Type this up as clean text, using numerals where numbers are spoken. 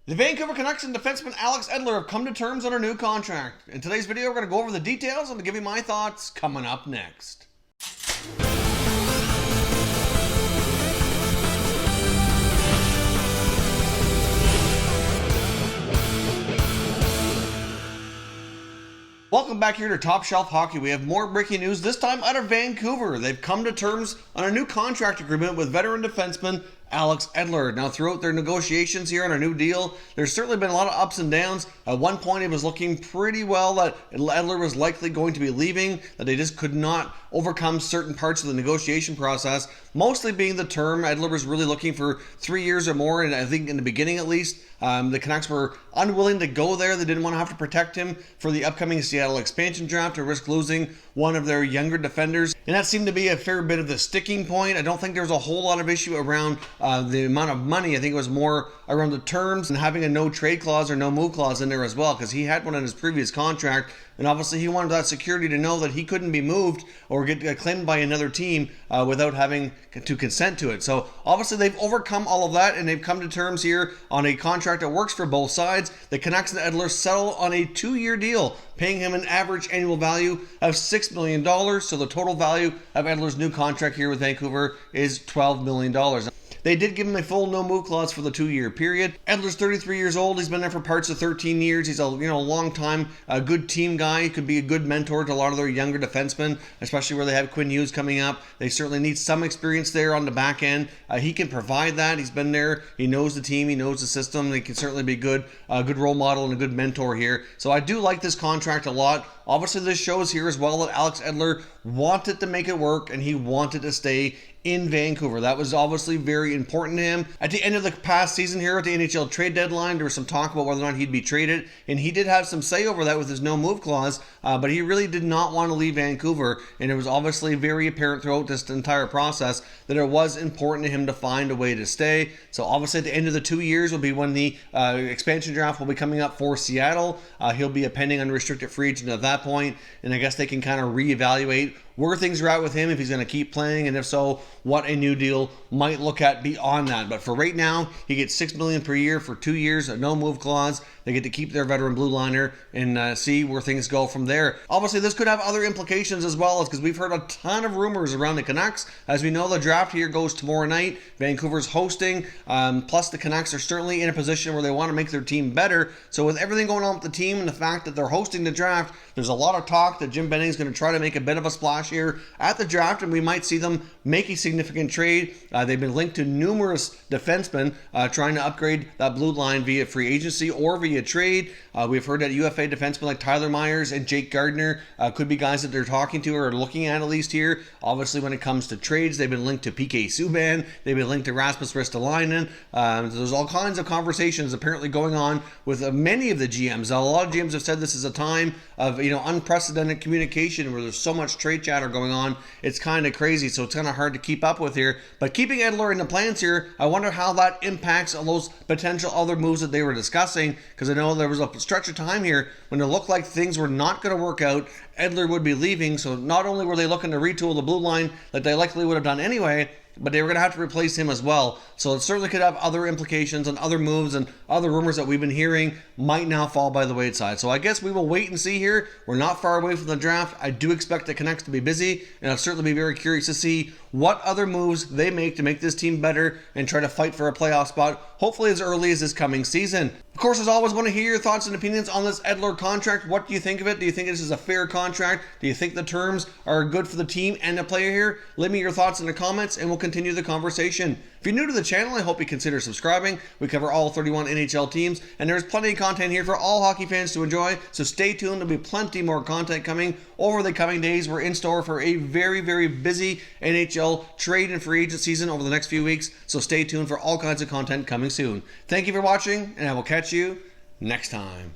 The Vancouver Canucks and defenseman Alex Edler have come to terms on a new contract. In today's video, we're going to go over the details and give you my thoughts coming up next. Welcome back here to Top Shelf Hockey. We have more breaking news, this time out of Vancouver. They've come to terms on a new contract agreement with veteran defenseman Alex Edler. Now, throughout their negotiations here on a new deal, there's certainly been a lot of ups and downs. At one point, it was looking pretty well that Edler was likely going to be leaving, that they just could not overcome certain parts of the negotiation process, mostly being the term. Edler was really looking for 3 years or more, and I think in the beginning at least, the Canucks were unwilling to go there. They didn't want to have to protect him for the upcoming Seattle expansion draft or risk losing one of their younger defenders. And that seemed to be a fair bit of the sticking point. I don't think there was a whole lot of issue around the amount of money. I think it was more around the terms and having a no trade clause or no move clause in there as well, because he had one in his previous contract. And obviously he wanted that security to know that he couldn't be moved or get claimed by another team without having to consent to it. So obviously they've overcome all of that and they've come to terms here on a contract that works for both sides. The Canucks and Edler settle on a 2-year deal, paying him an average annual value of $6 million. So the total value of Edler's new contract here with Vancouver is $12 million. They did give him a full no-move clause for the 2-year period. Edler's 33 years old. He's been there for parts of 13 years. He's a long-time good team guy. He could be a good mentor to a lot of their younger defensemen, especially where they have Quinn Hughes coming up. They certainly need some experience there on the back end. He can provide that. He's been there. He knows the team. He knows the system. He can certainly be a good role model and a good mentor here. So I do like this contract a lot. Obviously, this shows here as well that Alex Edler wanted to make it work and he wanted to stay in Vancouver. That was obviously very important to him. At the end of the past season here at the NHL trade deadline, there was some talk about whether or not he'd be traded, and he did have some say over that with his no-move clause, but he really did not want to leave Vancouver, and it was obviously very apparent throughout this entire process that it was important to him to find a way to stay. So obviously at the end of the 2 years will be when the expansion draft will be coming up for Seattle. He'll be a pending unrestricted free agent at that point, and I guess they can kind of reevaluate where things are at with him, if he's going to keep playing, and if so, what a new deal might look at beyond that. But for right now, he gets $6 million per year for 2 years, a no-move clause. They get to keep their veteran blue liner and see where things go from there. Obviously, this could have other implications as well, because we've heard a ton of rumors around the Canucks. As we know, the draft here goes tomorrow night. Vancouver's hosting, plus the Canucks are certainly in a position where they want to make their team better. So with everything going on with the team and the fact that they're hosting the draft, there's a lot of talk that Jim Benning's going to try to make a bit of a splash here at the draft, and we might see them make a significant trade. They've been linked to numerous defensemen trying to upgrade that blue line via free agency or via trade. We've heard that UFA defensemen like Tyler Myers and Jake Gardner could be guys that they're talking to or looking at least here. Obviously, when it comes to trades, they've been linked to PK Subban. They've been linked to Rasmus Ristolainen. There's all kinds of conversations apparently going on with many of the GMs. A lot of GMs have said this is a time of unprecedented communication where there's so much trade chatter going on. It's kind of crazy, so it's kind of hard to keep up with here. But keeping Edler in the plans here, I wonder how that impacts on those potential other moves that they were discussing, because I know there was a stretch of time here when it looked like things were not going to work out. Edler would be leaving, so not only were they looking to retool the blue line that they likely would have done anyway, but they were going to have to replace him as well. So it certainly could have other implications and other moves, and other rumors that we've been hearing might now fall by the wayside. So I guess we will wait and see here. We're not far away from the draft. I do expect the Canucks to be busy, and I'll certainly be very curious to see what other moves they make to make this team better and try to fight for a playoff spot, hopefully as early as this coming season. Of course, as always, I want to hear your thoughts and opinions on this Edler contract. What do you think of it? Do you think this is a fair contract? Do you think the terms are good for the team and the player here? Leave me your thoughts in the comments and we'll continue the conversation. If you're new to the channel, I hope you consider subscribing. We cover all 31 NHL teams, and there's plenty of content here for all hockey fans to enjoy, so stay tuned. There'll be plenty more content coming over the coming days. We're in store for a very, very busy NHL trade and free agent season over the next few weeks, so stay tuned for all kinds of content coming soon. Thank you for watching, and I will catch you next time.